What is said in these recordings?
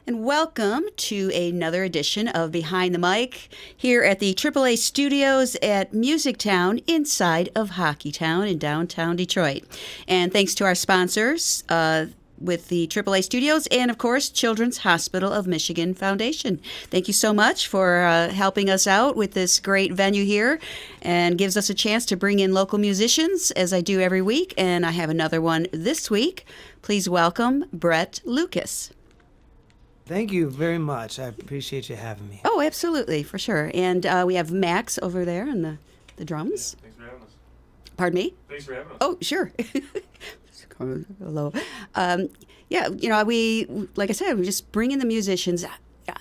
and welcome to another edition of Behind the Mic here at the AAA studios at Music Town inside of Hockey Town in downtown Detroit. And thanks to our sponsors with the AAA studios and, of course, Children's Hospital of Michigan Foundation. Thank you so much for helping us out with this great venue here and gives us a chance to bring in local musicians as I do every week. And I have another one this week. Please welcome Bret Lucas. Thank you very much. I appreciate you having me. Oh, absolutely, for sure. And we have Max over there on the drums. Yeah, thanks for having us. Pardon me? Thanks for having us. Oh, sure. Hello. Yeah, we, like I said, we just bring in the musicians.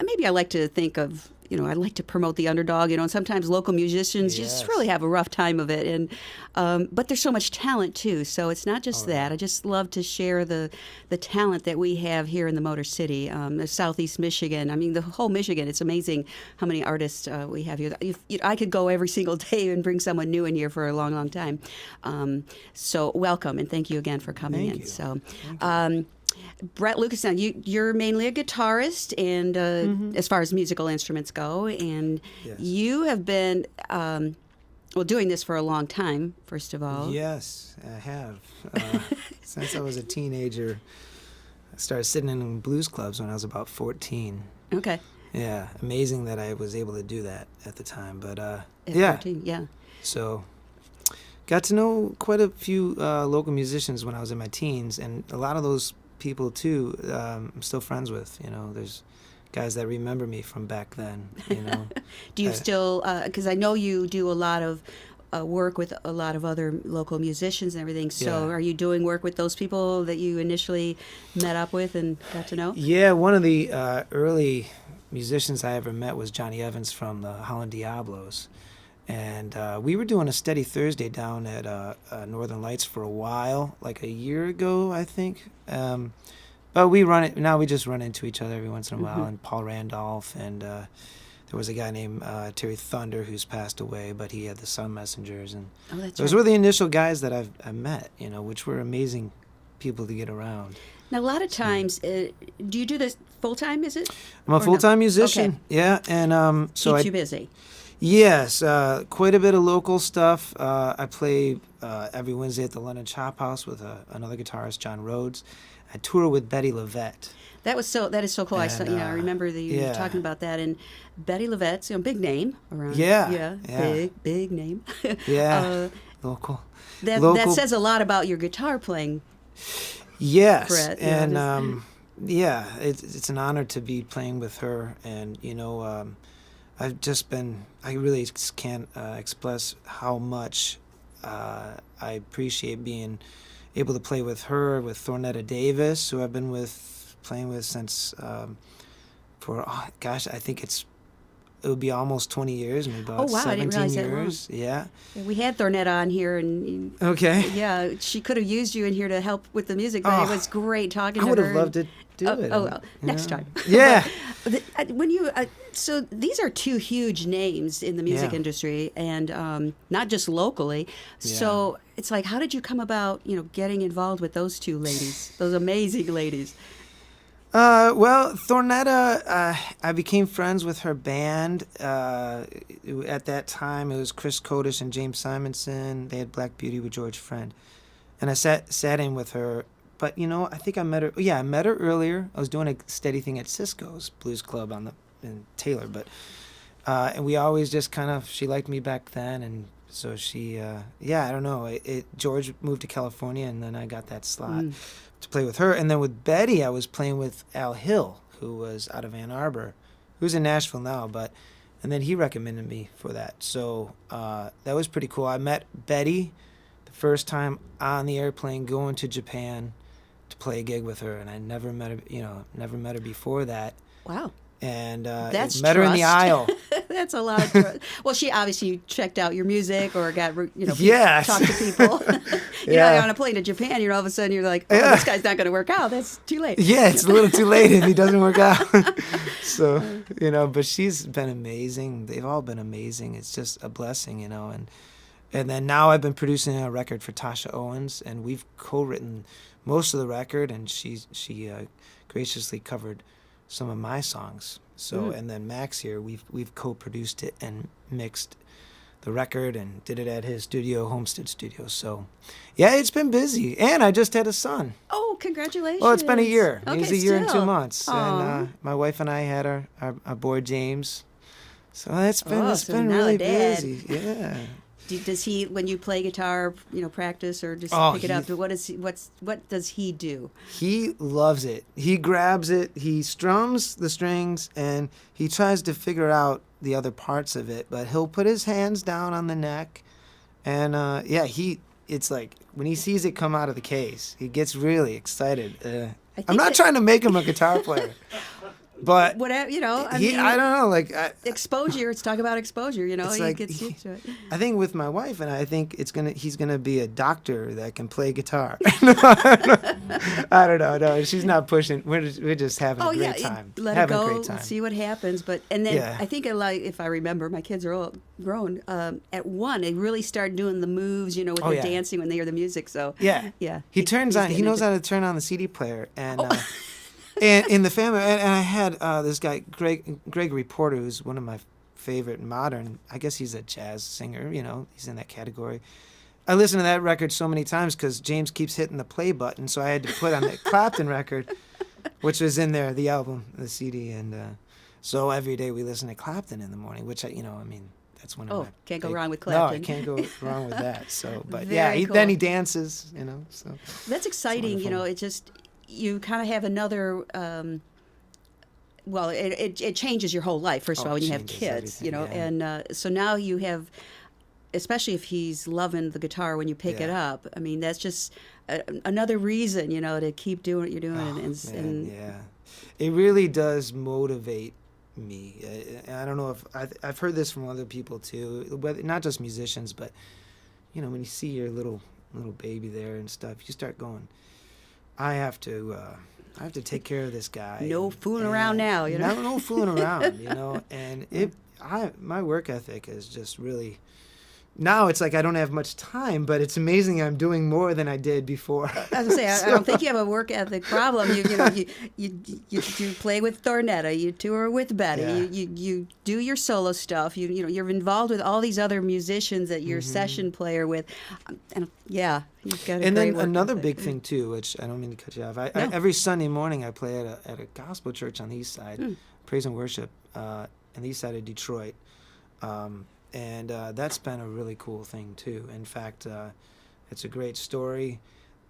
Maybe I like to think of, I like to promote the underdog, and sometimes local musicians just really have a rough time of it. And but there's so much talent, too. So it's not just that. I just love to share the talent that we have here in the Motor City, Southeast Michigan. I mean, the whole Michigan. It's amazing how many artists we have here. I could go every single day and bring someone new in here for a long, long time. So welcome, and thank you again for coming in. So. Bret Lucas, now you're mainly a guitarist, and as far as musical instruments go, and you have been doing this for a long time. First of all, yes, I have since I was a teenager. I started sitting in blues clubs when I was about 14. Okay. Yeah, amazing that I was able to do that at the time. But at 14, yeah. So got to know quite a few local musicians when I was in my teens, and a lot of those people too I'm still friends with. There's guys that remember me from back then. Do you still, because I know you do a lot of work with a lot of other local musicians and everything, so are you doing work with those people that you initially met up with and got to know? Yeah, one of the early musicians I ever met was Johnny Evans from the Holland Diablos. And we were doing a Steady Thursday down at Northern Lights for a while, like a year ago, I think. But now we just run into each other every once in a while. And Paul Randolph, and there was a guy named Terry Thunder who's passed away, but he had the Sun Messengers. And those were the initial guys that I met, which were amazing people to get around. Now, a lot of times, do you do this full-time, is it? I'm a full-time musician, okay. Yeah. And so keeps you busy. Yes, quite a bit of local stuff. I play every Wednesday at the London Chop House with another guitarist, John Rhodes. I tour with Betty LaVette. That is so cool. And, I remember you talking about that. And Betty LaVette's big name around. Yeah. Big name. Yeah, local. That says a lot about your guitar playing. Yes, Bret, and it's an honor to be playing with her, and I really can't express how much I appreciate being able to play with her, with Thornetta Davis, who I've been playing with since, I think it would be almost 20 years, maybe about 17 I didn't realize years. That long. Yeah. We had Thornetta on here, and okay. Yeah, she could have used you in here to help with the music, but it was great talking to her. I would have loved to do it. Well, next time. Yeah. When you so these are two huge names in the music industry, and not just locally. So it's like, how did you come about, getting involved with those two ladies, those amazing ladies? Well, Thornetta, I became friends with her band. At that time, it was Chris Codish and James Simonson. They had Black Beauty with George Friend. And I sat in with her. But, I think I met her. Yeah, I met her earlier. I was doing a steady thing at Cisco's Blues Club in Taylor. But and we always just she liked me back then. And so she, I don't know. George moved to California, and then I got that slot to play with her. And then with Betty, I was playing with Al Hill, who was out of Ann Arbor, who's in Nashville now. And then he recommended me for that. So that was pretty cool. I met Betty the first time on the airplane going to Japan to play a gig with her, and I never met her before that. Wow. And That's met her in the aisle. That's a lot of trust. Well, she obviously checked out your music or got talked to people. You're on a plane to Japan, all of a sudden you're like, this guy's not going to work out. That's too late. Yeah, it's a little too late if he doesn't work out. So, but she's been amazing. They've all been amazing. It's just a blessing, and then now I've been producing a record for Tasha Owens, and we've co-written most of the record, and she graciously covered some of my songs. So and then Max here, we've co-produced it and mixed the record and did it at his studio, Homestead Studios. So yeah, it's been busy, and I just had a son. Oh, congratulations! Well, it's been a year. Okay, He's a year and 2 still. months, Aw. and my wife and I had our boy James. So it's been Oh, it's so been now really a dad. busy. Yeah. Does he, when you play guitar, practice or just Oh, pick it up? What does he do? He loves it. He grabs it, he strums the strings, and he tries to figure out the other parts of it, but he'll put his hands down on the neck, and it's like when he sees it come out of the case, he gets really excited. I'm not trying to make him a guitar player, but Whatever, I don't know, like exposure. Let's talk about exposure. It's he like gets used to it. I think with my wife and I think he's gonna be a doctor that can play guitar. I don't know. No, she's not pushing. We're just having a great time. Let having it a go. great time. See what happens. And then Yeah. I think if I remember, my kids are all grown. At 1, they really start doing the moves, with the dancing when they hear the music. So Yeah. yeah. He he's knows getting how to turn on the CD player and. And in the family, and I had this guy, Gregory Porter, who's one of my favorite modern, I guess he's a jazz singer, he's in that category. I listened to that record so many times because James keeps hitting the play button, so I had to put on the Clapton record, which was in there, the album, the CD, and so every day we listen to Clapton in the morning, which, that's one of my... can't go wrong with Clapton. No, I can't go wrong with that, so, but Very then cool. he dances, so... That's exciting. It just... You kind of have another, it changes your whole life, first of all, when you have kids, and so now you have, especially if he's loving the guitar when you pick it up, I mean, that's just another reason, to keep doing what you're doing. Yeah. It really does motivate me. I don't know if, I've heard this from other people too, not just musicians, but, when you see your little baby there and stuff, you start going, I have to take care of this guy. No fooling around now, No fooling around, and my work ethic is just really, now it's like I don't have much time, but it's amazing I'm doing more than I did before. I was going to say, I don't think you have a work ethic problem. You play with Thornetta, you tour with Betty, you do your solo stuff. You're involved with all these other musicians that you're session player with, and you've got a and great then work another ethic. big thing too, which I don't mean to cut you off. Every Sunday morning I play at a gospel church on the east side, praise and worship, on the east side of Detroit. And that's been a really cool thing too. In fact, it's a great story.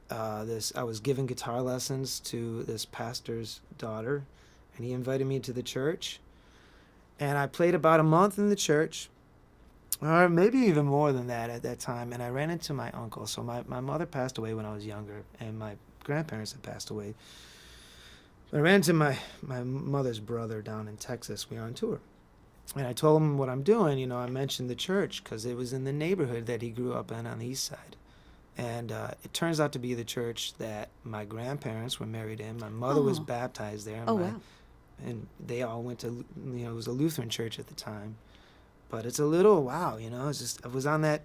I was giving guitar lessons to this pastor's daughter, and he invited me to the church. And I played about a month in the church, or maybe even more than that at that time. And I ran into my uncle. So my mother passed away when I was younger, and my grandparents had passed away. I ran into my mother's brother down in Texas. We were on tour. And I told him what I'm doing. I mentioned the church because it was in the neighborhood that he grew up in on the east side. And it turns out to be the church that my grandparents were married in. My mother was baptized there. Wow. And they all went to, it was a Lutheran church at the time. But it's a little, wow, it's just, I was on the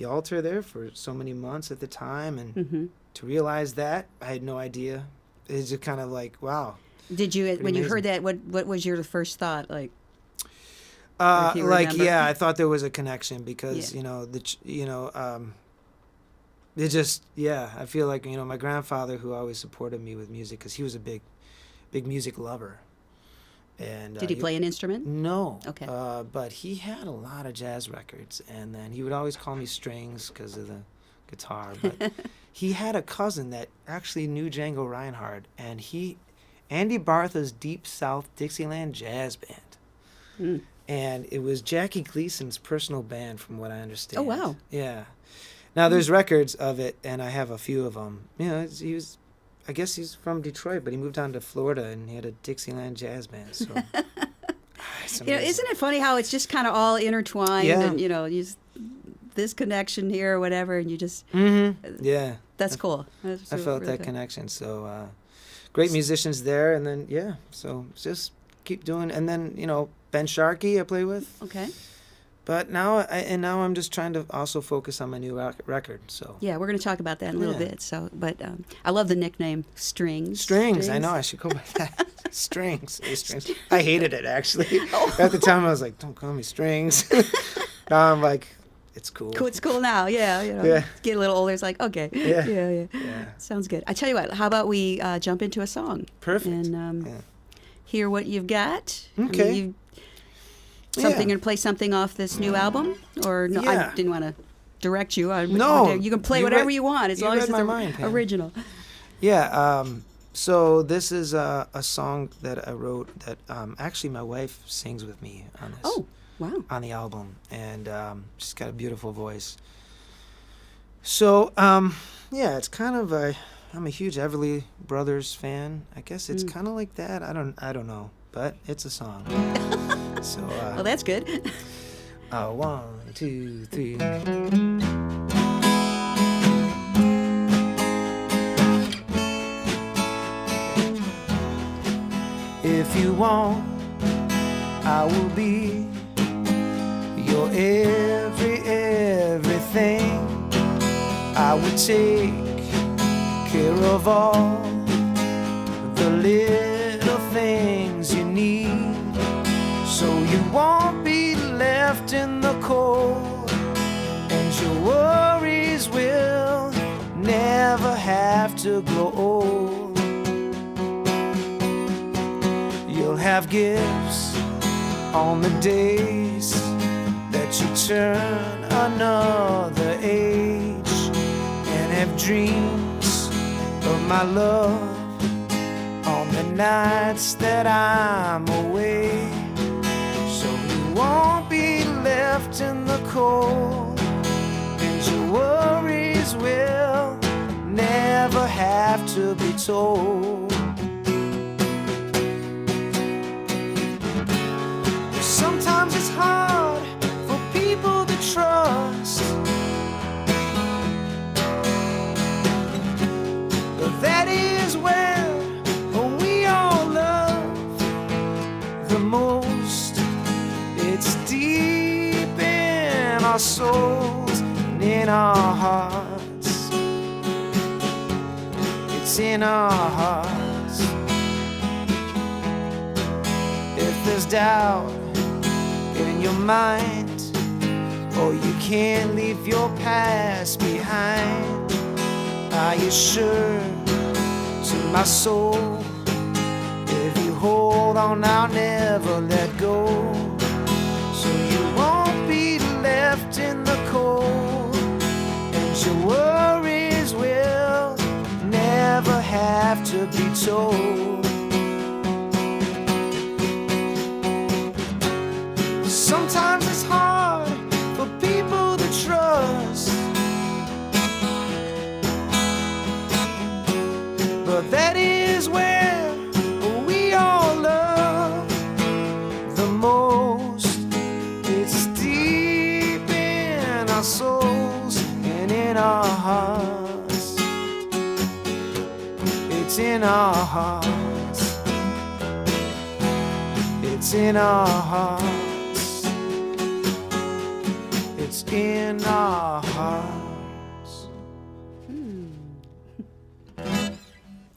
altar there for so many months at the time. And to realize that, I had no idea. It's just kind of like, wow. Did you, when amazing. you heard that, what was your first thought? I thought there was a connection because, it just, I feel like, my grandfather who always supported me with music because he was a big music lover. And did he play an instrument? No. Okay. But he had a lot of jazz records, and then he would always call me Strings because of the guitar. But he had a cousin that actually knew Django Reinhardt, and Andy Bartha's Deep South Dixieland Jazz Band. And it was Jackie Gleason's personal band, from what I understand. Oh, wow. Yeah. Now, there's records of it, and I have a few of them. I guess he's from Detroit, but he moved down to Florida, and he had a Dixieland jazz band. So, it's amazing. Isn't it funny how it's just kind of all intertwined, Yeah. and this connection here or whatever, and you just Yeah. that's cool. I felt that connection. So, great musicians there, and then so just keep doing. And then Ben Sharkey I play with. Okay. But now I'm just trying to also focus on my new record. So yeah, we're going to talk about that in a little bit. So, but I love the nickname Strings. Strings. I know I should go by that. Strings. I hated it, actually. At the time, I was like, don't call me Strings. Now I'm like, it's cool. Cool, it's cool now. Yeah, Yeah. Get a little older. It's like, okay. Yeah. Yeah. Sounds good. I tell you what. How about we jump into a song? Perfect. And hear what you've got. Okay. I mean, something and play something off this new album, or no? Yeah. I didn't want to direct you. No, you can play you whatever read- you want as you long as read it's my mind, Pam. original. Yeah. So this is a song that I wrote that actually my wife sings with me on this. Oh, wow. On the album, and she's got a beautiful voice. So yeah, it's kind of I'm a huge Everly Brothers fan. I guess it's kind of like that. I don't know, but it's a song. So Well, that's good. 1, 2, 3. If you want, I will be your everything. I will take care of all the little things you need, so you won't be left in the cold, and your worries will never have to grow old. You'll have gifts on the days that you turn another age, and have dreams of my love on the nights that I'm away, so you won't be left in the cold, and your worries will never have to be told. Sometimes it's hard for people to trust, but that is where we all love the most. It's deep in our souls and in our hearts. It's in our hearts. If there's doubt in your mind, or you can't leave your past behind, I assure to my soul, if you hold on, I'll never let go, so you won't be left in the cold, and your worries will never have to be told. Sometimes it's hard for people to trust, but that is where we all love the most. It's deep in our souls and in our hearts. It's in our hearts. It's in our hearts. It's in our hearts.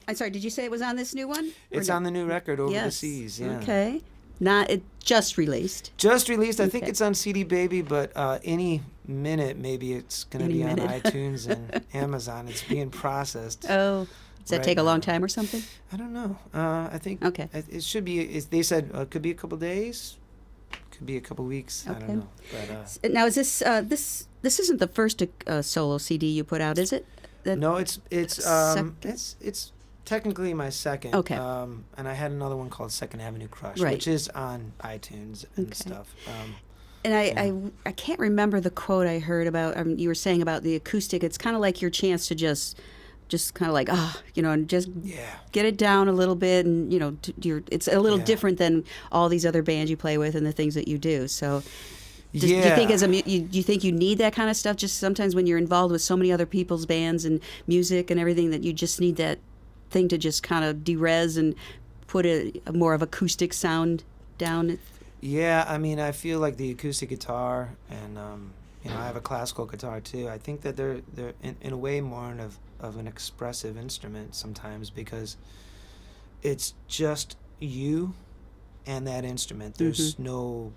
I'm sorry, did you say it was on this new one? It's on the new record, Over the Seas. Yeah. Okay. Not it just released. Just released. I think Okay. it's on CD Baby, but any minute maybe it's going to Any be on minute. iTunes and Amazon. It's being processed. Oh, does that Right take a long now. time or something? I don't know. I think Okay. it should be. They said it could be a couple days, could be a couple weeks. I Okay. don't know. But Now, is this this isn't the first solo CD you put out, is it? That- no, it's Second? it's technically my second. Okay. And I had another one called Second Avenue Crush, Right. which is on iTunes and Okay. stuff. And I can't remember the quote I heard about. You were saying about the acoustic. It's kind of like your chance to just kind of like and just Yeah. get it down a little bit, and it's a little Yeah. different than all these other bands you play with and the things that you do. So. Do you Yeah. think you think you need that kind of stuff? Just sometimes when you're involved with so many other people's bands and music and everything, that you just need that thing to just kind of de-res and put a more of acoustic sound down. Yeah, I mean, I feel like the acoustic guitar, and I have a classical guitar too. I think that they're in a way more of an expressive instrument sometimes, because it's just you and that instrument. There's no,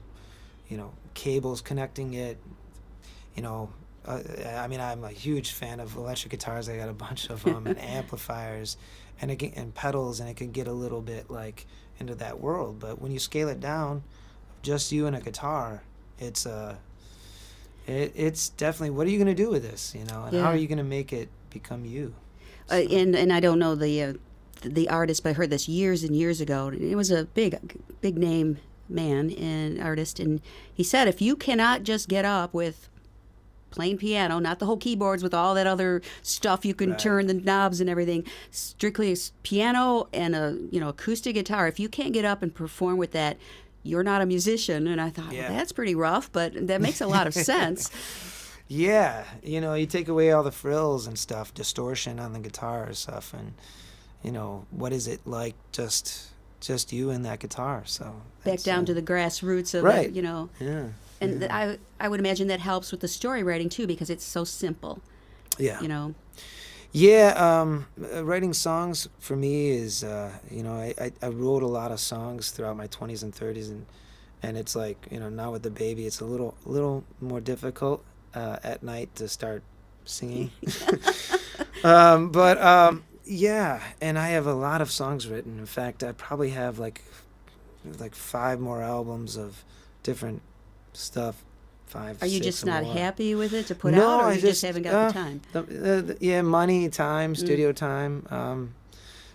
cables connecting it. I mean, I'm a huge fan of electric guitars. I got a bunch of them, and amplifiers, and pedals, and it can get a little bit like into that world. But when you scale it down, just you and a guitar, it's definitely, what are you going to do with this, and how are you going to make it become you? So. And I don't know the artist, but I heard this years and years ago. It was a big name man and artist, and he said, if you cannot just get up with plain piano, not the whole keyboards with all that other stuff you can turn the knobs and everything, strictly piano and a acoustic guitar, if you can't get up and perform with that, you're not a musician. And I thought, well, that's pretty rough, but that makes a lot of sense. Yeah, you take away all the frills and stuff, distortion on the guitar and stuff, and what is it like just you and that guitar? So back down to the grassroots of it, Yeah. And I would imagine that helps with the story writing too, because it's so simple. Yeah. Yeah, writing songs for me is, I wrote a lot of songs throughout my 20s and 30s, and it's like, now with the baby, it's a little more difficult at night to start singing. Yeah, and I have a lot of songs written. In fact, I probably have like 5 more albums of different stuff. 5, Are you 6 just or not more. happy with it to put out, or you just haven't got the time? Money, time, studio time,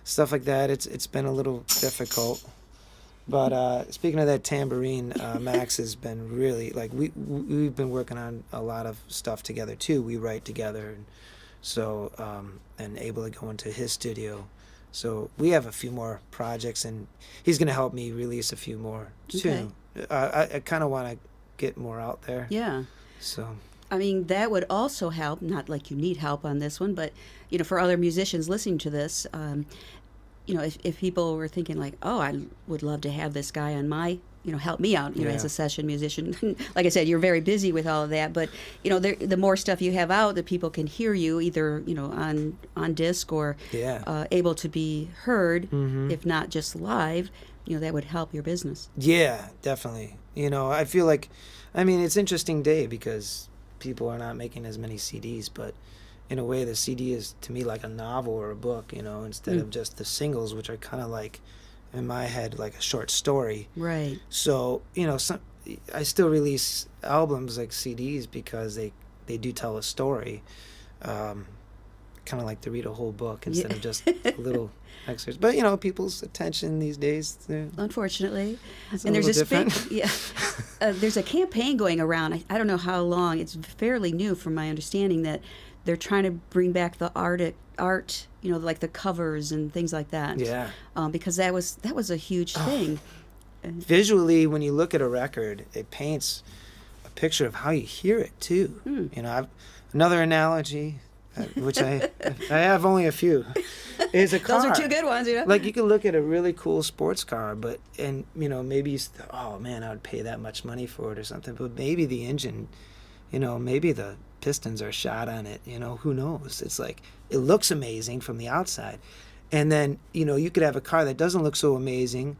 stuff like that. It's been a little difficult. But speaking of that tambourine, Max has been really, like, we've been working on a lot of stuff together too. We write together, and so and able to go into his studio. So we have a few more projects, and he's going to help me release a few more too. Okay. I kind of want to get more out there. Yeah. So. I mean, that would also help, not like you need help on this one, but, for other musicians listening to this, if people were thinking like, oh, I would love to have this guy on my, help me out, as a session musician. Like I said, you're very busy with all of that, but, the more stuff you have out that people can hear you either, on disc or able to be heard, if not just live, that would help your business. Yeah, definitely. I feel like, it's an interesting day because people are not making as many CDs, but in a way the CD is to me like a novel or a book, instead of just the singles, which are kind of like, in my head, like a short story. Right. So, I still release albums like CDs because they do tell a story. Kind of like to read a whole book instead of just a little excerpts. But people's attention these days, unfortunately, and there's this different. There's a campaign going around. I don't know how long. It's fairly new, from my understanding, that they're trying to bring back the art, like the covers and things like that. Yeah. Because that was a huge thing. Visually, when you look at a record, it paints a picture of how you hear it too. I've another analogy. Which I have only a few, is a car. Those are 2 good ones, Like, you can look at a really cool sports car, maybe you think, oh man, I would pay that much money for it or something. But maybe the engine, maybe the pistons are shot on it. Who knows? It's like, it looks amazing from the outside, and then you could have a car that doesn't look so amazing,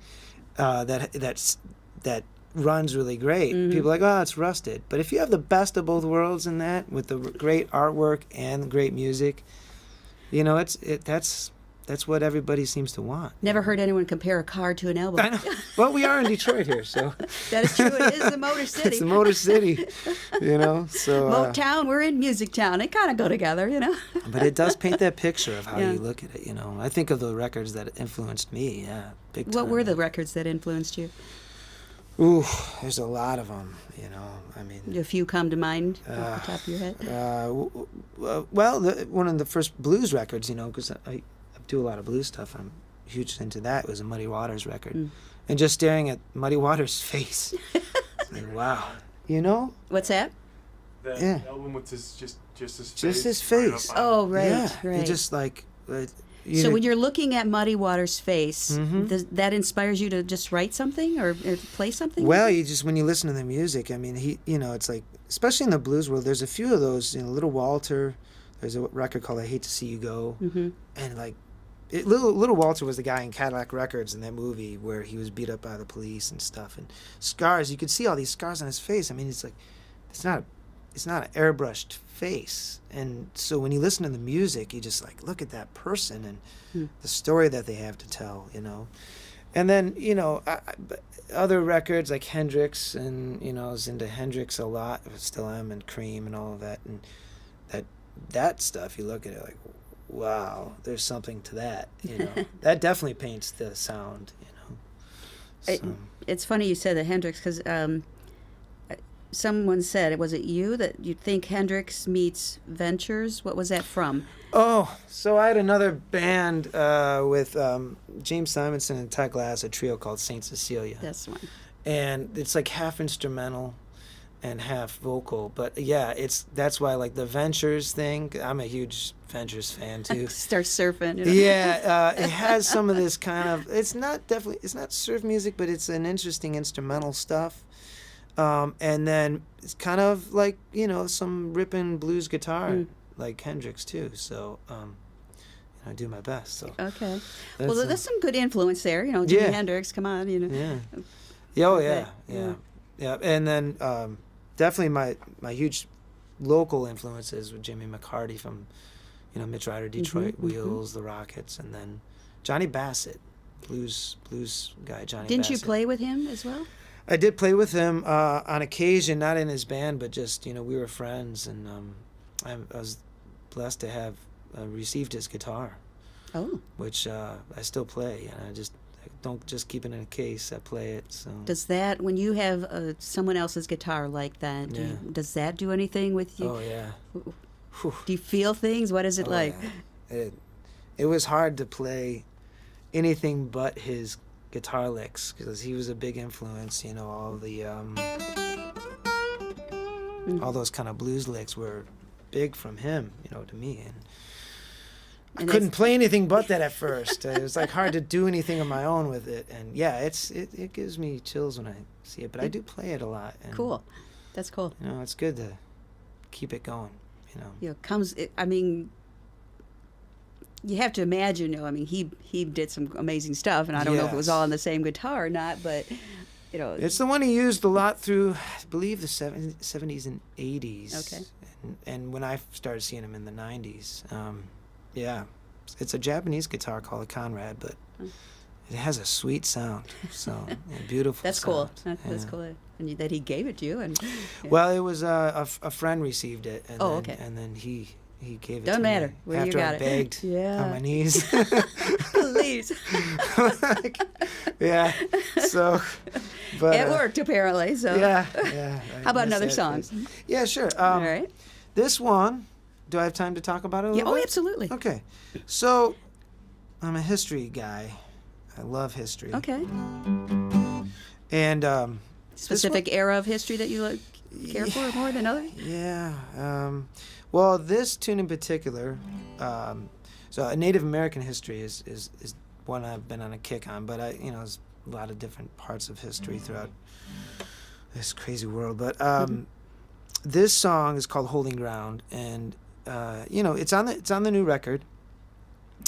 that runs really great. People are like, oh, it's rusted. But if you have the best of both worlds in that, with the great artwork and the great music, that's what everybody seems to want. Never heard anyone compare a car to an album. I know. Well, we are in Detroit here, so. That is true. It is the Motor City. It's the Motor City, so. Motown, we're in Music Town. They kind of go together, But it does paint that picture of how you look at it, I think of the records that influenced me, big time. What were the records that influenced you? Ooh, there's a lot of them, A few come to mind off the top of your head? Well, one of the first blues records, because I do a lot of blues stuff. I'm huge into that. It was a Muddy Waters record. And just staring at Muddy Waters' face. Like, wow. What's that? That album with just his face. Just his face. Oh, right, yeah. right. He just like... So when you're looking at Muddy Waters' face, that inspires you to just write something or play something? Well, when you listen to the music, he, it's like, especially in the blues world, there's a few of those, Little Walter, there's a record called I Hate to See You Go, and like, Little Walter was the guy in Cadillac Records in that movie where he was beat up by the police and stuff, and scars. You could see all these scars on his face. I mean, it's like it's not an airbrushed face. And so when you listen to the music, you just like look at that person and the story that they have to tell, you know. And then, you know, other records like Hendrix, and, you know, I was into Hendrix a lot, I still am, and Cream and all of that. And that stuff, you look at it like, wow, there's something to that, you know. That definitely paints the sound, you know. So. It's funny you said that Hendrix, because someone said, was it you, that you think Hendrix meets Ventures? What was that from? Oh, so I had another band with James Simonson and Ty Glass, a trio called Saint Cecilia. That's one. And it's like half instrumental and half vocal. But yeah, that's why, like, the Ventures thing, I'm a huge Ventures fan too. Start surfing. You know? Yeah, it has some of this kind of, it's not surf music, but it's an interesting instrumental stuff. And then it's kind of like, you know, some ripping blues guitar, like Hendrix too. So, I do my best. So. Okay. Well, there's some good influence there. You know, Jimi Hendrix. Come on, you know. Yeah. Oh yeah. And then definitely my huge local influences with Jimmy McCarty from, you know, Mitch Ryder, Detroit Wheels, the Rockets, and then Johnny Bassett, blues guy. Johnny. Didn't Bassett. you play with him as well? I did play with him on occasion, not in his band, but just, you know, we were friends, and I was blessed to have received his guitar, which I still play, and I don't just keep it in a case, I play it. So does that, when you have someone else's guitar like that, does that do anything with you? Oh yeah. Do you feel things? What is it like? Yeah. It was hard to play anything but his guitar licks, because he was a big influence, you know. All the all those kind of blues licks were big from him, you know, to me, and I couldn't play anything but that at first. It was like hard to do anything on my own with it, and yeah, it gives me chills when I see it, but I do play it a lot. And, cool. That's cool. You know, it's good to keep it going, you know. You know, I mean, you have to imagine, you know, I mean, he did some amazing stuff, and I don't know if it was all on the same guitar or not, but, you know. It's the one he used a lot through, I believe, the 70s and 80s. Okay. And when I started seeing him in the 90s, yeah. It's a Japanese guitar called a Conrad, but it has a sweet sound, so, and beautiful That's sound. Cool. That's cool. And that he gave it to you. And Well, it was a friend received it, and okay. And then he gave it Doesn't to matter. me Where after you got I begged on my knees. Please. Yeah. So, but it worked apparently. So yeah. How about another song? Yeah, sure. All right. This one. Do I have time to talk about it a little bit? Absolutely. Okay. So, I'm a history guy. I love history. Okay. And specific era of history that you care for more than others? Yeah. Well, this tune in particular, so Native American history is one I've been on a kick on, but there's a lot of different parts of history throughout this crazy world. But this song is called "Holding Ground," and it's on the new record,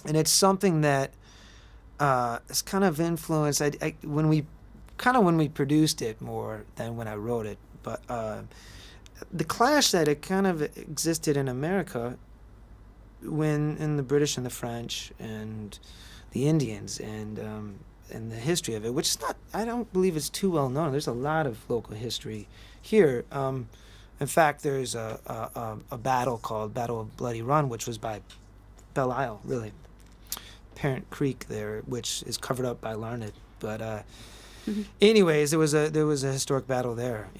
and it's something that is kind of influenced. When we produced it more than when I wrote it, but the clash that it kind of existed in America in the British and the French and the Indians and the history of it, which is not, I don't believe it's too well known. There's a lot of local history here. In fact, there's a battle called Battle of Bloody Run, which was by Belle Isle, really, Parent Creek there, which is covered up by Larned. But anyways, there was a historic battle there,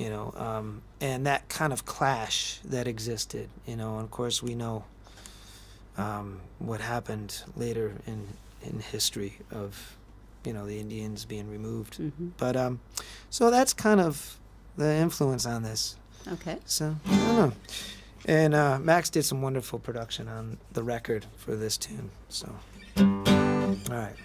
and that kind of clash that existed, and of course we know what happened later in history of the Indians being removed. But so that's kind of the influence on this. Okay. So I don't know. And Max did some wonderful production on the record for this tune. So all right.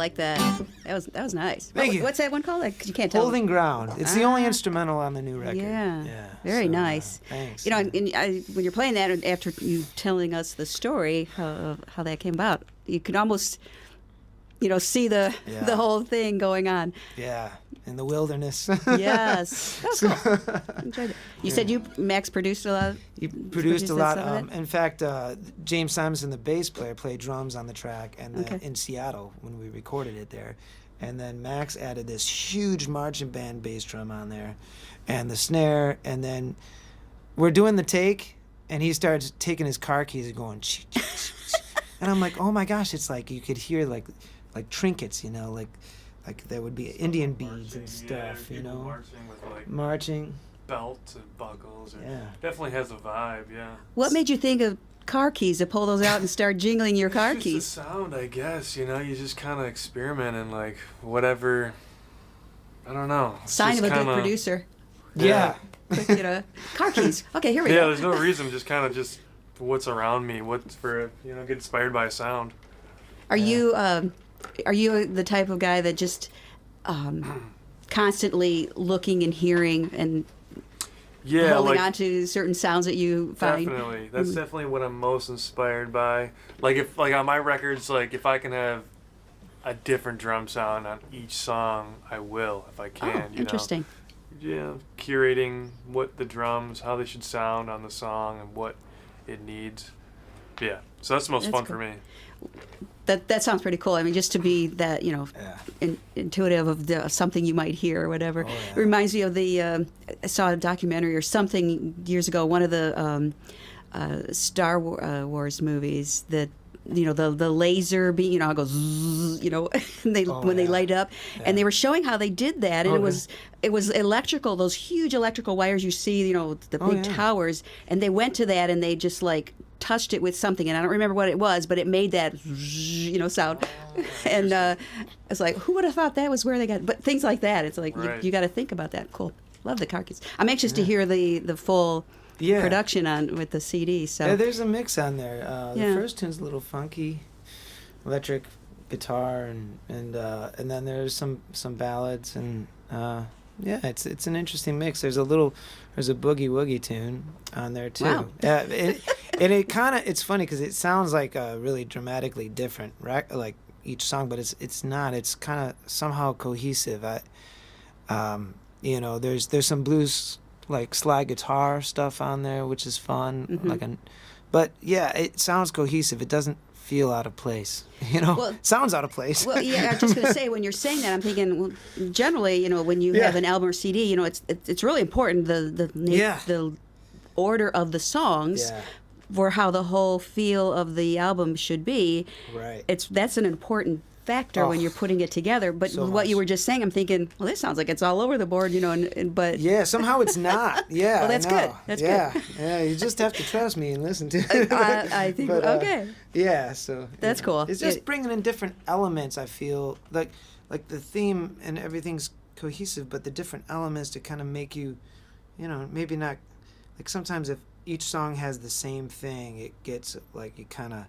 like that. That was nice. Thank you. What's that one called? You can't tell. Holding Ground. It's the only Ah. instrumental on the new record. Yeah. Yeah. Very So, nice. Thanks. You know, when you're playing that, after you telling us the story of how that came about, you can almost, see the whole thing going on. Yeah. In the wilderness. Yes. That was cool. Enjoyed it. You said Max produced a lot. He produced a lot. some of it? In fact, James Simonson, the bass player, played drums on the track, and Okay. in Seattle when we recorded it there. And then Max added this huge marching band bass drum on there, and the snare. And then we're doing the take, and he starts taking his car keys and going, and I'm like, oh my gosh! It's like you could hear like trinkets, like there would be Indian beads and stuff, people marching with like marching. belts and buckles. Yeah. Definitely has a vibe, yeah. What made you think of car keys to pull those out and start jingling your car It's keys? just the sound, I guess. You just kind of experiment and like whatever. I don't know. It's Sign of just a good kinda- producer. Yeah. Quick, car keys. Okay, here we Yeah, go. there's no reason. Just kind of just what's around me. What's for get inspired by a sound. Are you the type of guy that just constantly looking and hearing and Yeah, holding like on to certain sounds that you find? definitely. That's definitely what I'm most inspired by. Like if on my records, like if I can have a different drum sound on each song, I will if I can. Oh, interesting. Yeah, curating what the drums, how they should sound on the song, and what it needs. Yeah, so that's the most That's fun cool. for me. That sounds pretty cool. I mean, just to be that intuitive of something you might hear or whatever. Oh, yeah. It reminds me of the I saw a documentary or something years ago. One of the Star Wars movies that. The laser beam, it goes, and when they light up, and they were showing how they did that, and it was electrical, those huge electrical wires you see, the big towers, and they went to that and they just like touched it with something, and I don't remember what it was, but it made that, sound, and it's like, who would have thought that was where they got, but things like that, it's like Right. you got to think about that. Cool, love the car keys. I'm anxious to hear the full. Yeah. Production on with the CD. So Yeah, there's a mix on there. The Yeah. first tune's a little funky, electric guitar, and then there's some ballads, and it's an interesting mix. There's a boogie woogie tune on there too. Wow. Yeah, it kind of it's funny because it sounds like a really dramatically different like each song, but it's not. It's kind of somehow cohesive. There's some blues. Like slide guitar stuff on there, which is fun. Mm-hmm. But yeah, it sounds cohesive. It doesn't feel out of place. Well, sounds out of place. Well, yeah, I was just going to say, when you're saying that, I'm thinking, well, generally, when you have an album or CD, it's really important the order of the songs for how the whole feel of the album should be. Right. That's an important factor when you're putting it together. But so what much. you were just saying, I'm thinking, well, this sounds like it's all over the board, but Yeah, somehow it's not. Yeah. Well, that's I know. good. That's good. Yeah, you just have to trust me and listen to it. I think okay. Yeah, so That's cool. It's just bringing in different elements. I feel like the theme and everything's cohesive, but the different elements to kind of make you, maybe not. Like sometimes if each song has the same thing, it gets like you kind of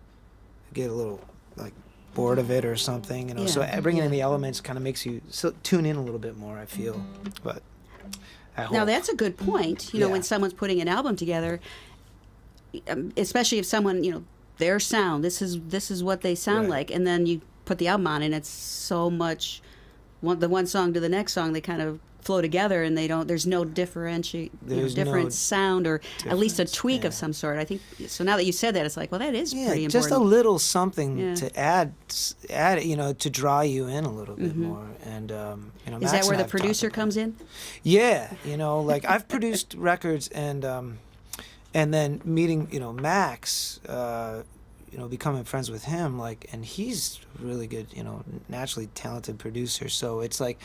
get a little like bored of it or something. Yeah. So bringing in the elements kind of makes you tune in a little bit more. I feel, but. Now that's a good point. When someone's putting an album together, especially if someone, their sound, this is what they sound like, and then you put the album on, and it's so much, the one song to the next song, they kind of flow together, and there's no different sound, or at least a tweak of some sort. I think so. Now that you said that, it's like, well, that is pretty important. Just a little something to add, to draw you in a little bit more. And is Max that where and the I've producer talked comes in? Yeah, like I've produced records, and then meeting Max, becoming friends with him, and he's really good, naturally talented producer. So it's like.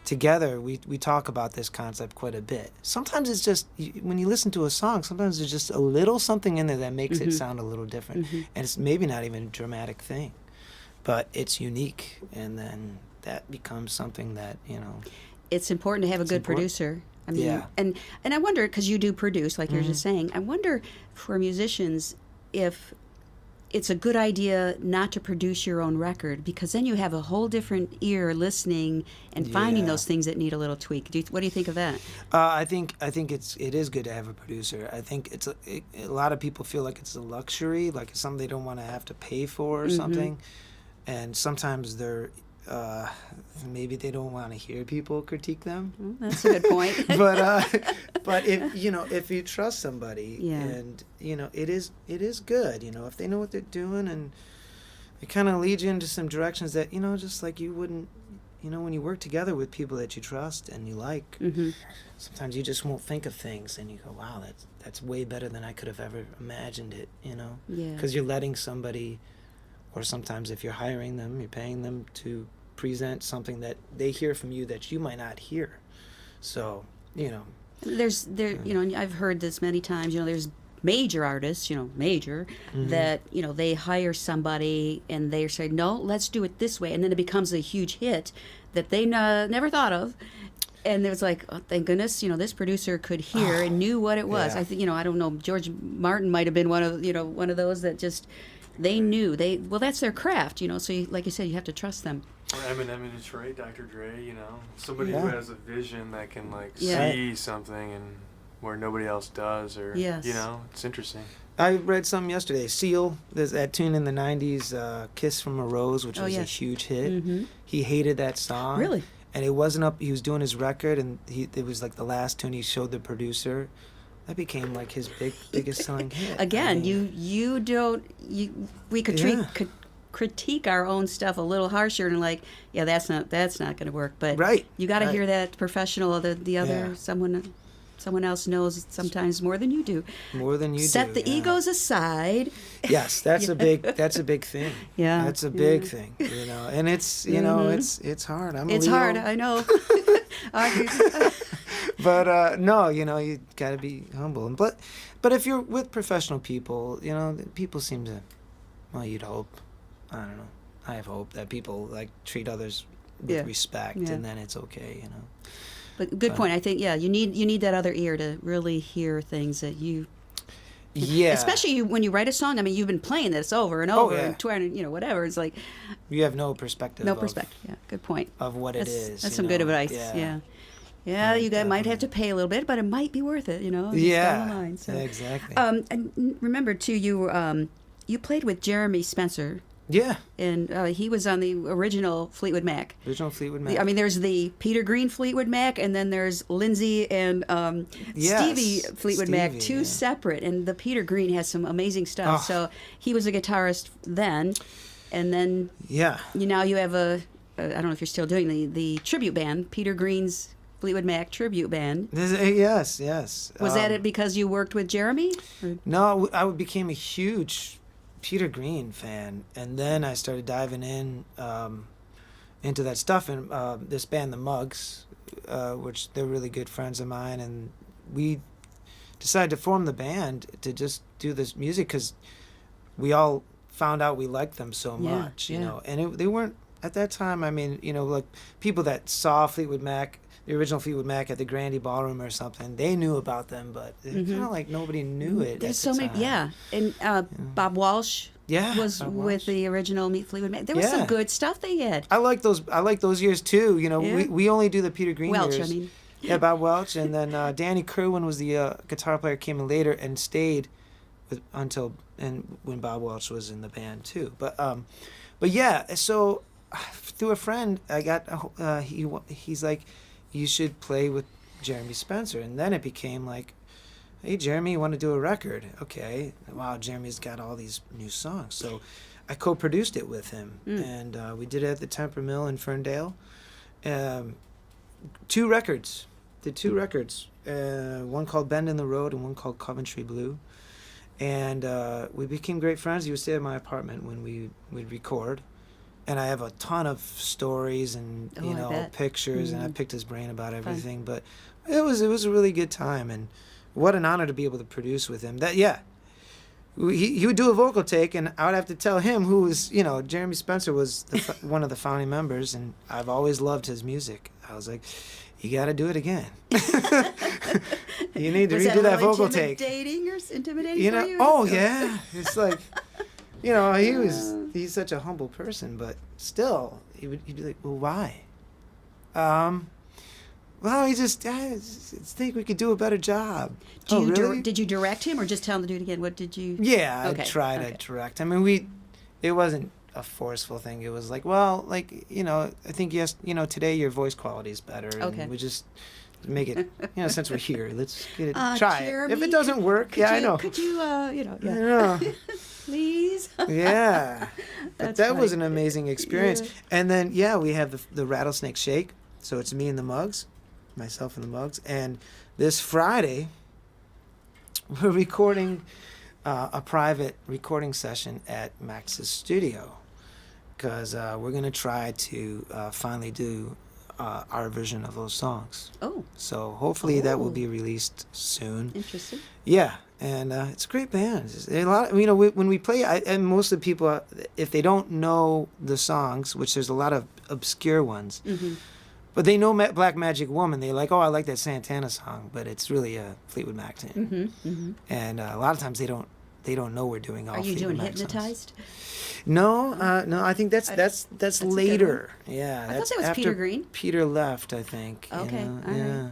Together, we talk about this concept quite a bit. Sometimes it's just, when you listen to a song, sometimes there's just a little something in there that makes it sound a little different. And it's maybe not even a dramatic thing, but it's unique. And then that becomes something that, It's important to have a good producer. I mean, and I wonder, because you do produce, like you're just saying, I wonder for musicians if it's a good idea not to produce your own record, because then you have a whole different ear listening and finding Yeah. those things that need a little tweak. What do you think of that? I think it is good to have a producer. I think a lot of people feel like it's a luxury, like it's something they don't want to have to pay for or something, and sometimes they're maybe they don't want to hear people critique them. That's a good point. But if you trust somebody, Yeah. and it is good, if they know what they're doing, and it kind of leads you into some directions that just like you wouldn't, when you work together with people that you trust and you like, sometimes you just won't think of things, and you go, wow, that's way better than I could have ever imagined it, Yeah. because you're letting somebody, or sometimes if you're hiring them, you're paying them to present something that they hear from you that you might not hear. So, I've heard this many times, there's major artists, major, that, they hire somebody and they say, no, let's do it this way. And then it becomes a huge hit that they never thought of. And it was like, oh, thank goodness, this producer could hear and knew what it was. Yeah. I think, I don't know, George Martin might have been one of those that just, they knew. That's their craft, so like you said, you have to trust them. Or Eminem in Detroit, Dr. Dre, somebody Yeah. who has a vision that can Yeah. see something and where nobody else does, or Yes. it's interesting. I read something yesterday. Seal, there's that tune in the 90s, Kiss from a Rose, which was a yes. huge hit. He hated that song. Really? And it wasn't up, he was doing his record, and it was like the last tune he showed the producer. That became like his biggest selling hit. Again, I mean, we could Yeah. critique our own stuff a little harsher and like, yeah, that's not going to work. But Right, you got to right. hear that professional, or the other Yeah. someone else knows sometimes more than you do. more than you Set do. the yeah. egos aside. Yes, that's a big thing. Yeah, That's a big thing, And it's it's hard. I'm a It's Leo. hard, I know. But no, you got to be humble. But if you're with professional people, people seem to, well, you'd hope. I don't know. I have hope that people treat others with Yeah. respect, Yeah. and then it's okay. But good point. I think you need that other ear to really hear things that you. Yeah. Especially when you write a song. I mean, you've been playing this over and Oh, over yeah. and trying to, whatever. It's like You have no perspective. no of- perspective. Yeah, good point. Of what it is. That's some good advice. Yeah. Yeah, you guys might have to pay a little bit, but it might be worth it, just down the line. So. Exactly. And remember too, you played with Jeremy Spencer, yeah. and he was on the original Fleetwood Mac. Original Fleetwood Mac. I mean, there's the Peter Green Fleetwood Mac, and then there's Lindsay and Yes, Stevie Fleetwood Mac, Stevie, two yeah. separate. And the Peter Green has some amazing stuff. Oh. So he was a guitarist then, and then Yeah. now you have I don't know if you're still doing the tribute band, Peter Green's Fleetwood Mac tribute band. Yes. Was that it because you worked with Jeremy? Or- No, I became a huge Peter Green fan, and then I started diving into that stuff. And this band, the Mugs, which they're really good friends of mine, and we decided to form the band to just do this music because we all found out we liked them so Yeah, much, yeah. And they weren't at that time. I mean, like people that saw Fleetwood Mac. The original Fleetwood Mac at the Grandy Ballroom or something, they knew about them, but kind of like nobody knew it. There's at so the many, time. yeah. And Bob Walsh was Bob with Walsh. the original Fleetwood Mac. There was some Yeah. good stuff they had. I like those years too. Yeah. We only do the Peter Green Welch, years. I mean. Yeah, Bob Welch, and then Danny Kerwin was the guitar player, came in later and stayed when Bob Welch was in the band too. But yeah, so through a friend, I got he's like, you should play with Jeremy Spencer, and then it became like, hey Jeremy, you want to do a record? Okay, wow, Jeremy's got all these new songs, so I co-produced it with him, and we did it at the Temper Mill in Ferndale. 2 records. Did 2 records. One called Bend in the Road and one called Coventry Blue. And we became great friends. He would stay at my apartment when we'd record. And I have a ton of stories and I bet. pictures, and I picked his brain about everything. But it was a really good time, and what an honor to be able to produce with him. He would do a vocal take, and I would have to tell him who was, Jeremy Spencer was one of the founding members, and I've always loved his music. I was like, you got to do it again. You need to redo that vocal take. Intimidating for you? Oh yeah, it's like, You know, he's such a humble person, but still, he'd be like, well, why? Well, I just think we could do a better job. Really? Did you direct him or just tell him to do it again? What did you? Yeah, Okay, I tried to direct. I mean, it wasn't a forceful thing. It was like, well, like, you know, I think, yes, you know, today your voice quality is better. Okay. And we just make it, you know, since we're here, let's get it, try Jeremy, it. If it doesn't work, I know. Could you, you know, I know. please? Yeah. But that was an funny. amazing experience. Yeah. And then, yeah, we have the Rattlesnake Shake. So it's me and the Mugs, myself and the Mugs. And this Friday, we're recording a private recording session at Max's studio because we're going to try to finally do our version of those songs. Oh, So hopefully that will be released soon. interesting. Yeah, and it's a great band. It's a lot. You know, when we play, and most of the people, if they don't know the songs, which there's a lot of obscure ones, Mm-hmm. but they know Black Magic Woman. They're like, oh, I like that Santana song, but it's really a Fleetwood Mac tune. Mm-hmm. Mm-hmm. And a lot of times they don't know we're doing all. Are you Fleetwood doing Mac songs. Hypnotized? No, no. I think that's a good later. Yeah, I that's thought that was after Peter Green. Peter left, I think. Okay, all right. Yeah.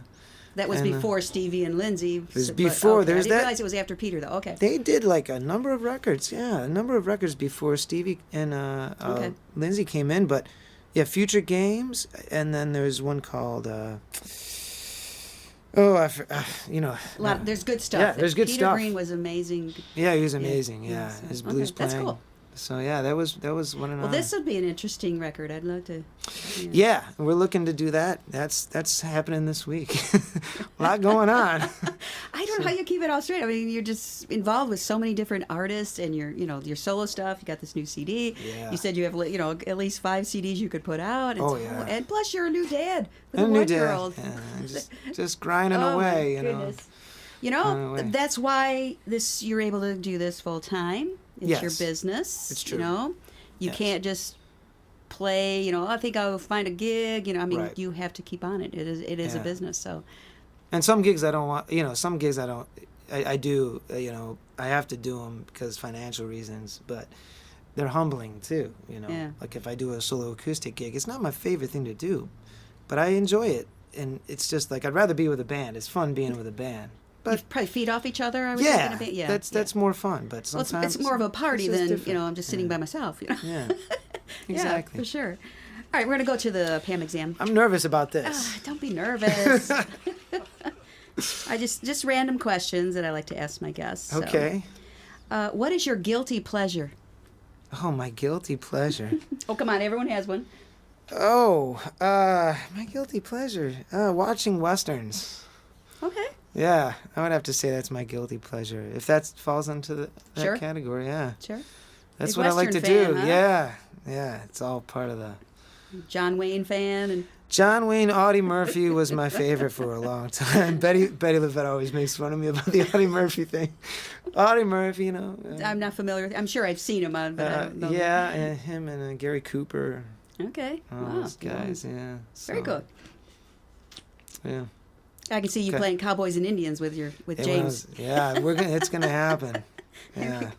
That was And, before Stevie and Lindsay. It was before. Okay. There's I didn't that- realize it was after Peter, though. Okay. They did like a number of records. Yeah, a number of records before Stevie and Okay. Lindsay came in. But yeah, Future Games, and then there's one called. You know. There's good stuff. Yeah, there's good Peter stuff. Green was amazing. Yeah, he was amazing. Yeah, so- his blues okay, that's playing. cool. So yeah, that was one of. Well, this would be an interesting record. I'd love to. Yeah, we're looking to do that. That's happening this week. A lot going on. I don't know how you keep it all straight. I mean, you're just involved with so many different artists, and your solo stuff. You got this new CD. Yeah. You said you have at least 5 CDs you could put out. And Oh, yeah. And plus, you're a new dad with A a new 1-year-old. dad. Yeah, just grinding Oh, away. my You know. goodness. You Grinding know, away. that's why you're able to do this full time. It's your Yes. business. It's true. You know, you Yes. can't just play. You know, I think I'll find a gig. You know, I mean, Right. you have to keep on it. It is a Yeah. business. So. And some gigs I don't want. You know, some gigs I don't. I do. You know, I have to do them because financial reasons, but they're humbling too. You know, Yeah. like if I do a solo acoustic gig, it's not my favorite thing to do, but I enjoy it, and it's just like I'd rather be with a band. It's fun being with a band. You But probably feed off each other. I would think, in yeah, a bit. Yeah, that's more fun. But Well, sometimes it's more of a party it's just than different. I'm just sitting Yeah. by myself. You know. Yeah, Yeah, exactly. for sure. All right, we're gonna go to the Pam exam. I'm nervous about this. Don't be nervous. I just random questions that I like to ask my guests. So, Okay. what is your guilty pleasure? Oh, my guilty pleasure. Oh, come on, everyone has one. Oh, my guilty pleasure. Watching westerns. Okay. Yeah, I would have to say that's my guilty pleasure. If that falls into that Sure. category, yeah. Sure. That's Big what I like to Western fan, do. huh? Yeah. Yeah, it's all part of the John Wayne fan and John Wayne. Audie Murphy was my favorite for a long time. Betty Levette always makes fun of me about the Audie Murphy thing. Audie Murphy, you know. I'm not familiar with. I'm sure I've seen him on, but I don't know. yeah, and him and Gary Cooper. Okay. All Wow. those guys, yeah. Very So, good. Yeah. I can see you Okay. playing Cowboys and Indians with It James. was- yeah, it's gonna happen. Yeah.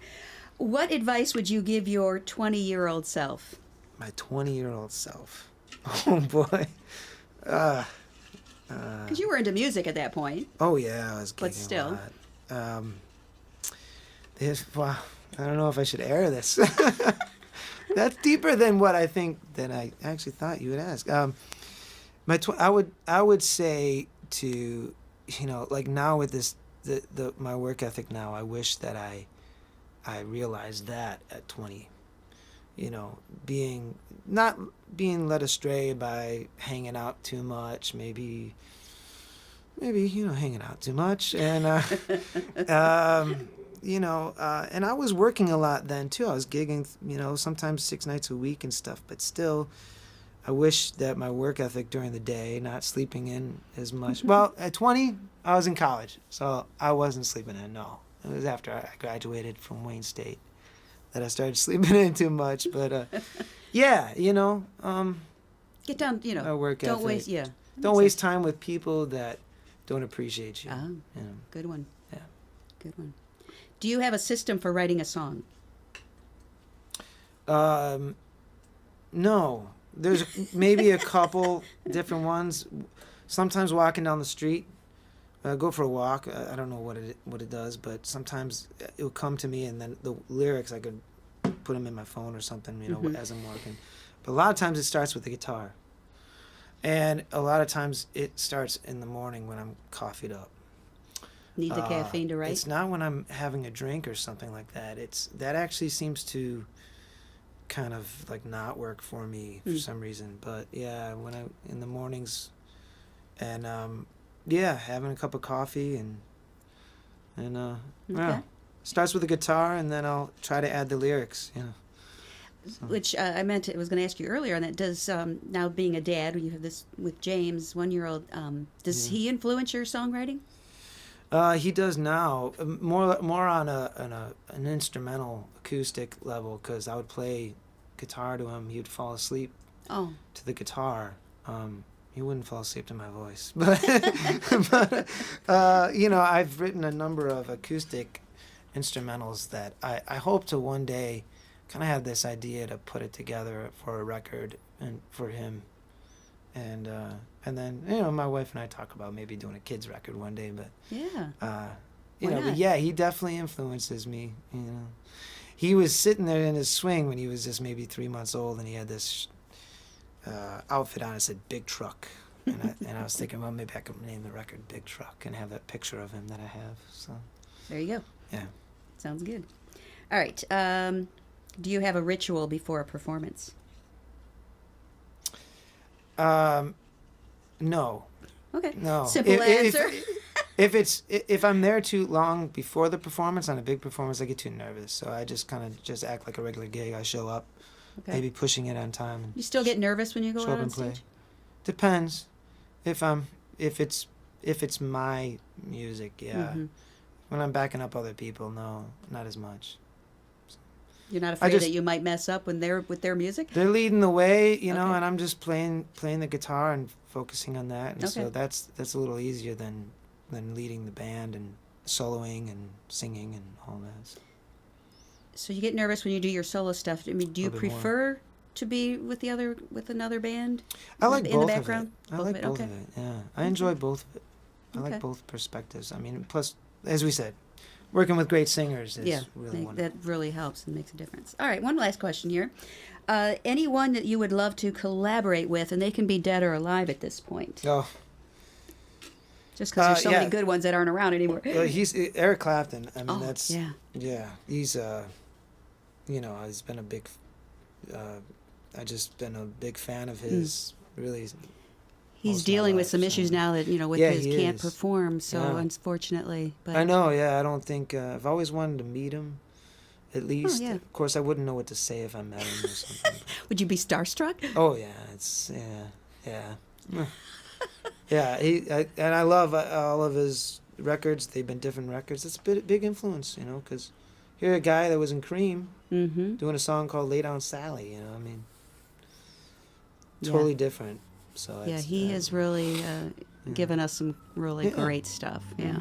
What advice would you give your 20-year-old self? My 20-year-old self. Oh boy. Because you were into music at that point. Oh yeah, I was gigging But still. a lot. Wow, I don't know if I should air this. That's deeper than what I actually thought you would ask. I would say to, like now with this my work ethic now, I wish that I realized that at 20. Not being led astray by hanging out too much, maybe hanging out too much, and and I was working a lot then too. I was gigging, sometimes 6 nights a week and stuff, but still, I wish that my work ethic during the day, not sleeping in as much. Well, at 20, I was in college, so I wasn't sleeping in, no. It was after I graduated from Wayne State that I started sleeping in too much, but yeah, Get down, our work don't ethic. waste, yeah. Don't waste time with people that don't appreciate you. Oh, you know. good one. Yeah. Good one. Do you have a system for writing a song? No. There's maybe a couple different ones. Sometimes walking down the street, go for a walk. I don't know what it does, but sometimes it will come to me, and then the lyrics I could put them in my phone or something, as I'm working. But a lot of times it starts with the guitar, and a lot of times it starts in the morning when I'm coffeeed up. Need the caffeine to write? It's not when I'm having a drink or something like that. That actually seems to kind of like not work for me for some reason. But yeah, when in the mornings, and having a cup of coffee and starts with the guitar, and then I'll try to add the lyrics. So. Which I was going to ask you earlier, and that does now being a dad, you have this with James, 1-year-old. Does he influence your songwriting? He does now, more on an instrumental acoustic level, because I would play guitar to him. He would fall asleep to the guitar. He wouldn't fall asleep to my voice, but I've written a number of acoustic instrumentals that I hope to one day kind of have this idea to put it together for a record and for him. And then my wife and I talk about maybe doing a kids record one day, but but yeah, he definitely influences me. He was sitting there in his swing when he was just maybe 3 months old, and he had this outfit on that said Big Truck, and I was thinking, well, maybe I could name the record Big Truck and have that picture of him that I have. So there you go. Yeah, sounds good. All right, do you have a ritual before a performance? No. Okay. No. Simple answer. If I'm there too long before the performance, on a big performance, I get too nervous. So I just kind of just act like a regular gig. I show up, maybe pushing it on time. And you still get nervous when you go out on stage? Depends. If it's my music, yeah. Mm-hmm. When I'm backing up other people, no, not as much. You're not afraid that you might mess up when they're with their music? They're leading the way, and I'm just playing the guitar and focusing on that. And so that's a little easier than leading the band and soloing and singing and all that. So you get nervous when you do your solo stuff. I mean, do you prefer to be with another band? I like in both the background? of it. I like both of it. Yeah, I enjoy both of it. I like both perspectives. I mean, plus, as we said, working with great singers is really wonderful. That really helps and makes a difference. All right, one last question here. Anyone that you would love to collaborate with, and they can be dead or alive at this point. Oh. Just because there's so many good ones that aren't around anymore. Well, he's Eric Clapton. I mean, that's... Yeah. He's, he's been a big... I've just been a big fan of his, really... He's dealing with some issues now that, with his can't perform, so unfortunately. But I know, I don't think... I've always wanted to meet him, at least. Of course, I wouldn't know what to say if I met him or something. Would you be starstruck? Oh, yeah. Yeah, and I love all of his records. They've been different records. It's a big influence, because here a guy that was in Cream doing a song called Lay Down Sally, I mean, totally different. So he has really given us some really great stuff. Yeah.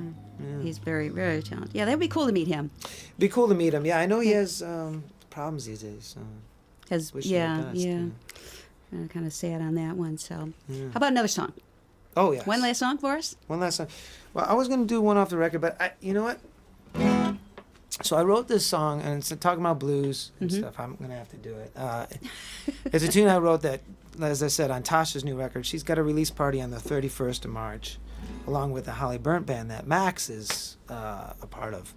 He's very, very talented. Yeah, that'd be cool to meet him. Be cool to meet him. Yeah, I know he has problems these days. So kind of sad on that one. So, how about another song? Oh, yes. One last song for us? One last song. Well, I was going to do one off the record, but you know what? So I wrote this song, and it's talking about blues and stuff. I'm going to have to do it. It's a tune I wrote that, as I said, on Tasha's new record. She's got a release party on the 31st of March, along with the Holly Burnt Band that Max is a part of.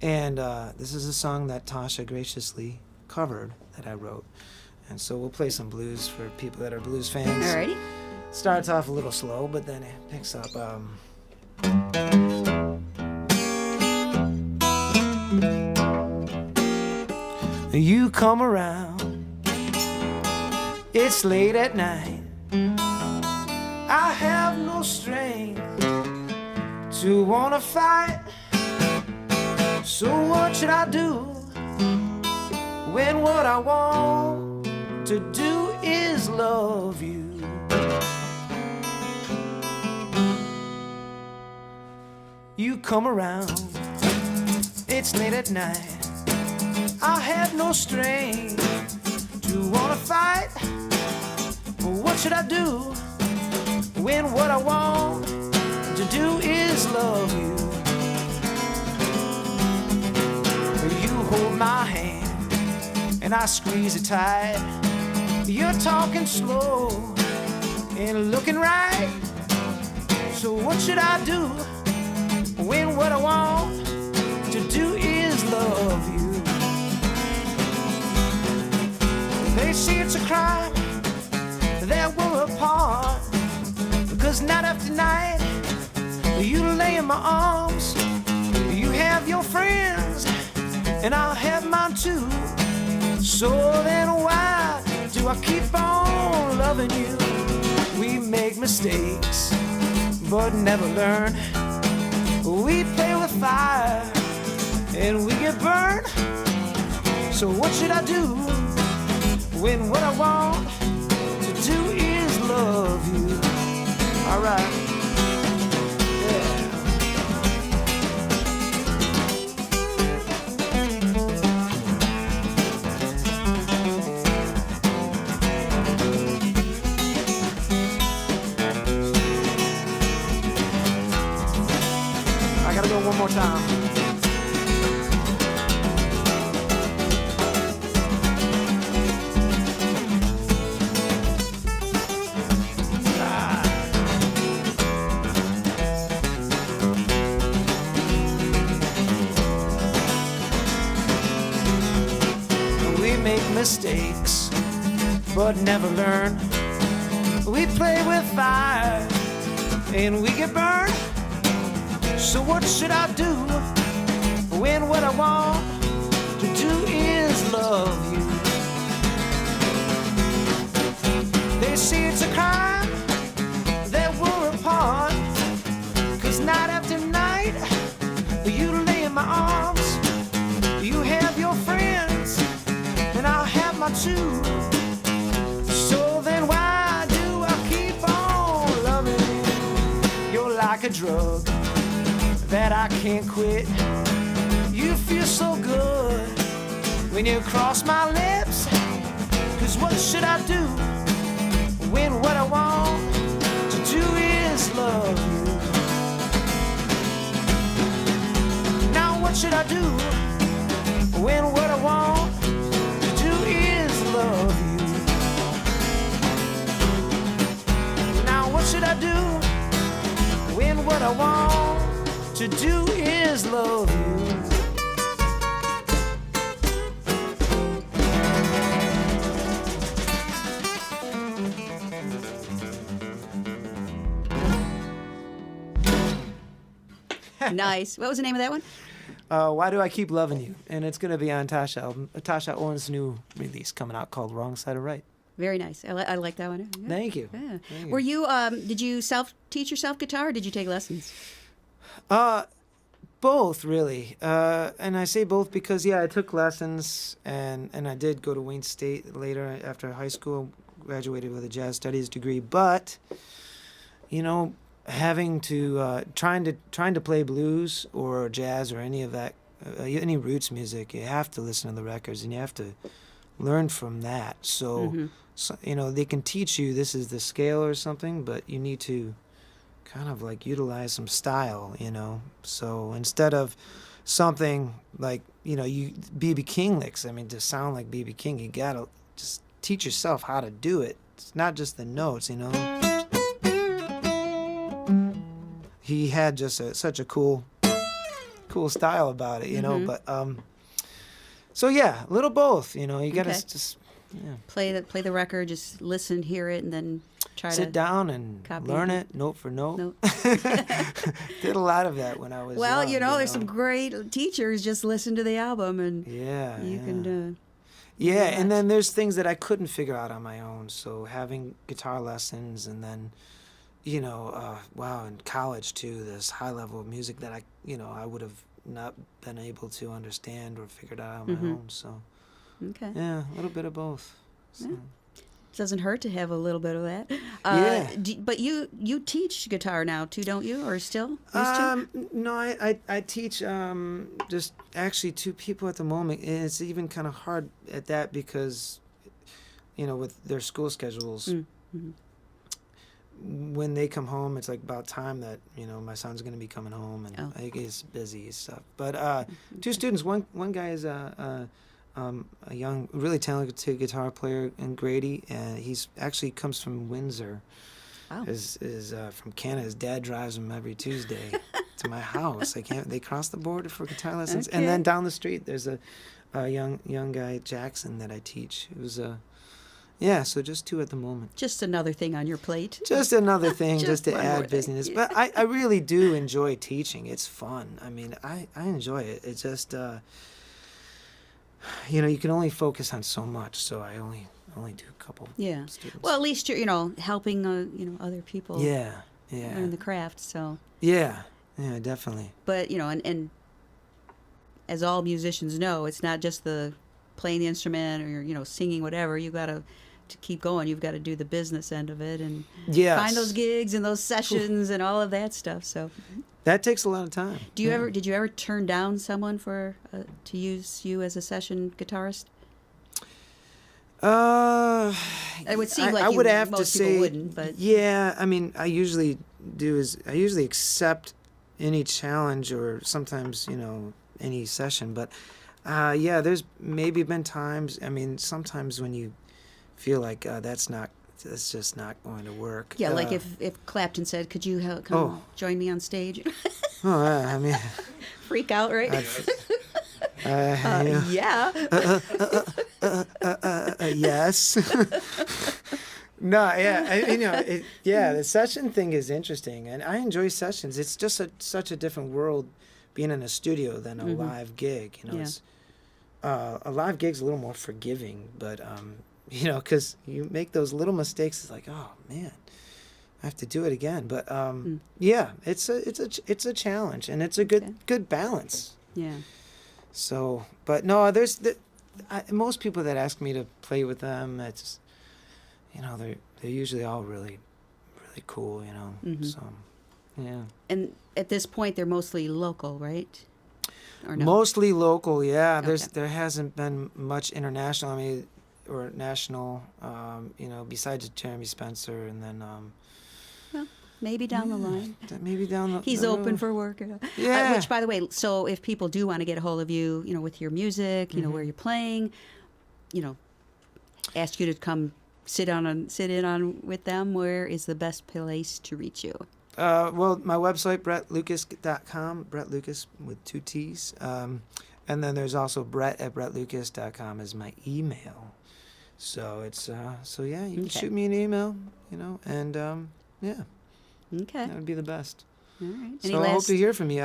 And this is a song that Tasha graciously covered that I wrote. And so we'll play some blues for people that are blues fans. Alrighty. Starts off a little slow, but then it picks up. You come around, it's late at night. I have no strength to wanna fight. So what should I do when what I want to do is love you? You come around, it's late at night. I have no strength You wanna fight? Well, what should I do when what I want to do is love you? You hold my hand and I squeeze it tight. You're talking slow and looking right. So what should I do when what I want to do is love you? They say it's a crime that we're apart, because night after night you lay in my arms. You have your friends and I'll have mine too. So then why do I keep on loving you? We make mistakes but never learn. We play with fire and we get burned. So what should I do when what I want to do is love you? Alright. One more time. We make mistakes, but never learn. We play with fire, and we get burned. So what should I do when what I want to do is love you? They say it's a crime that we're apart, 'cause night after night you lay in my arms. You have your friends and I'll have my two. So then why do I keep on loving you? You're like a drug that I can't quit. You feel so good when you cross my lips. 'Cause what should I do when what I want to do is love you? Now what should I do when what I want to do is love you? Now what should I do when what I want to do is love you? Nice. What was the name of that one? Why Do I Keep Loving You? And it's going to be on Tasha album, Tasha Owen's new release coming out called Wrong Side of Right. Very nice. I like that one. Yeah. Thank you. Yeah. Thank you. Were you? Did you teach yourself guitar, or did you take lessons? Both, really. And I say both because, yeah, I took lessons, and I did go to Wayne State later after high school, graduated with a jazz studies degree. But, you know, having to, trying to play blues or jazz or any of that, any roots music, you have to listen to the records and you have to learn from that. So, you know, they can teach you this is the scale or something, but you need to kind of like utilize some style, you know. So instead of something like, you know, you B.B. King licks, I mean, to sound like B.B. King, you gotta just teach yourself how to do it. It's not just the notes, you know. He had just such a cool style about it, you know. But so yeah, a little both, you know. You gotta just play the record, just listen, hear it, and then try sit to down and learn it note for note. Did a lot of that when I was young, you know, there's some great teachers. Just listen to the album, and you can. And then there's things that I couldn't figure out on my own. So having guitar lessons, and then, you know, in college too, this high level of music that I would have not been able to understand or figured out on my own. So, yeah, a little bit of both. So. Yeah. Doesn't hurt to have a little bit of that. But you teach guitar now too, don't you? Or still? No, I teach just actually two people at the moment, and it's even kind of hard at that because with their school schedules, Mm-hmm. when they come home, it's like about time that my son's going to be coming home, and Oh. I think he's busy and stuff. But two students, one guy is a young, really talented guitar player in Grady, and he's actually comes from Windsor. Wow. Is from Canada. His dad drives him every Tuesday to my house. They cross the border for guitar lessons, and then down the street there's a young guy, Jackson, that I teach. Who's so just two at the moment. Just another thing on your plate. Just another thing, just to one more add thing. business. But I really do enjoy teaching. It's fun. I mean, I enjoy it. It's just you can only focus on so much. So I only do a couple. Yeah. Students. Well, at least you're helping other people. Yeah. Learn the craft. So. Yeah, definitely. But and as all musicians know, it's not just the playing the instrument or singing whatever. You got to keep going. You've got to do the business end of it and find those gigs and those sessions and all of that stuff. So that takes a lot of time. Did you ever turn down someone for to use you as a session guitarist? It would seem like I would have most to people say wouldn't, but yeah. I mean, I usually accept any challenge or sometimes any session, but there's maybe been times. I mean, sometimes when you feel like that's just not going to work. Yeah, like if Clapton said, "Could you come join me on stage?" I mean, freak out, right? Yeah. Yes. No, yeah, the session thing is interesting, and I enjoy sessions. It's just such a different world being in a studio than a live gig. It's a live gig's a little more forgiving, but because you make those little mistakes, it's like, oh man, I have to do it again. But it's a challenge, and it's a good balance. Yeah. So, but no, most people that ask me to play with them, it's they're usually all really, really cool. So yeah. And at this point, they're mostly local, right? Or no? Mostly local, yeah. Okay. There hasn't been much international. I mean, or national. Besides Jeremy Spencer, and then. Well, maybe down the line. Maybe down the. He's the open road. for work. Yeah. Which, by the way, so if people do want to get a hold of you, with your music, where you're playing, ask you to come sit in on with them, where is the best place to reach you? Well, my website, BretLucas.com, Bret Lucas with 2 T's. And then there's also Bret@BretLucas.com is my email. So it's, you can shoot me an email, and, yeah. Okay. That would be the best. All right. So I hope to hear from you.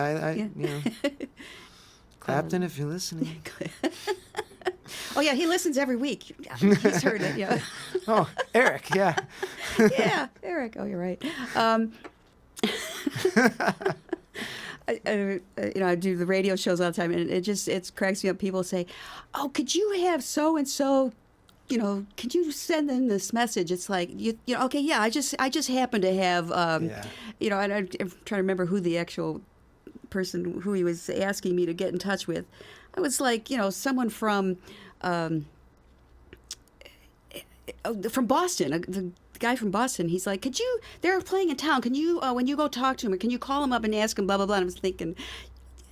Clapton, if you're listening. Oh, yeah, he listens every week. He's heard it, yeah. Oh, Eric, yeah. Yeah, Eric. Oh, you're right. I do the radio shows all the time, and it cracks me up. People say, "Oh, could you have so and so? Could you send them this message?" It's like okay, yeah. I just happen to have, and I'm trying to remember who the actual person who he was asking me to get in touch with. I was like, someone from Boston, the guy from Boston. He's like, they're playing in town. Can you, when you go talk to him, can you call him up and ask him blah, blah, blah? And I was thinking,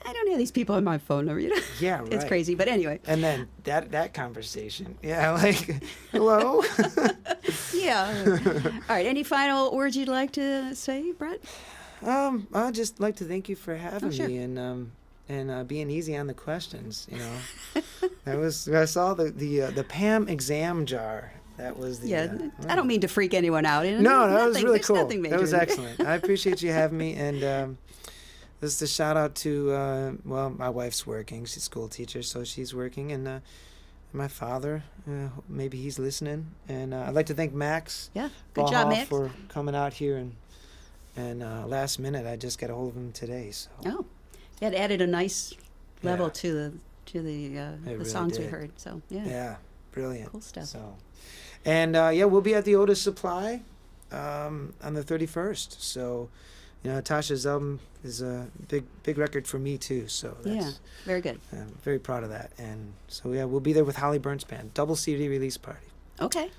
I don't have these people on my phone number, Yeah, right. It's crazy, but anyway. And then that conversation. Yeah, like, hello? Yeah. All right. Any final words you'd like to say, Bret? I'd just like to thank you for having sure. me and being easy on the questions. I saw the Pam exam jar. That was the. I don't mean to freak anyone out. No, that was really cool. Nothing major. That was excellent. I appreciate you having me, and this is a shout out to my wife's working. She's a school teacher, so she's working, and my father. Maybe he's listening, and I'd like to thank Max. Yeah, good job, Max, for coming out here and last minute. I just got a hold of him today. So. Oh, it added a nice level to the really songs we did. heard. So yeah. Yeah, brilliant. Cool stuff. So, and we'll be at the Otis Supply on the 31st. So, Tasha's album is a big record for me too. So that's, very good. I'm very proud of that. And so we'll be there with Holly Burns Band, double CD release party. Okay.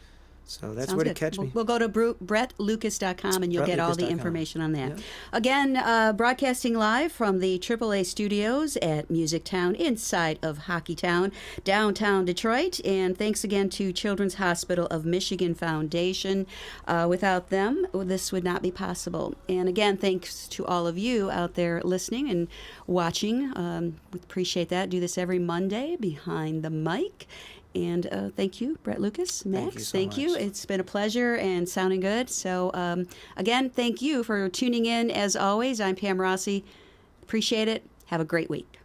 So that's Sounds where to good. catch me. We'll go to BretLucas.com and you'll get all the BretLucas.com. information on that. Yeah. Again, broadcasting live from the AAA studios at Music Town inside of Hockey Town, downtown Detroit. And thanks again to Children's Hospital of Michigan Foundation. Without them, this would not be possible. And again, thanks to all of you out there listening and watching. We appreciate that. Do this every Monday behind the mic. And thank you, Bret Lucas. Max, Thank you so much. It's been a pleasure and sounding good. So, again, thank you for tuning in. As always, I'm Pam Rossi. Appreciate it. Have a great week.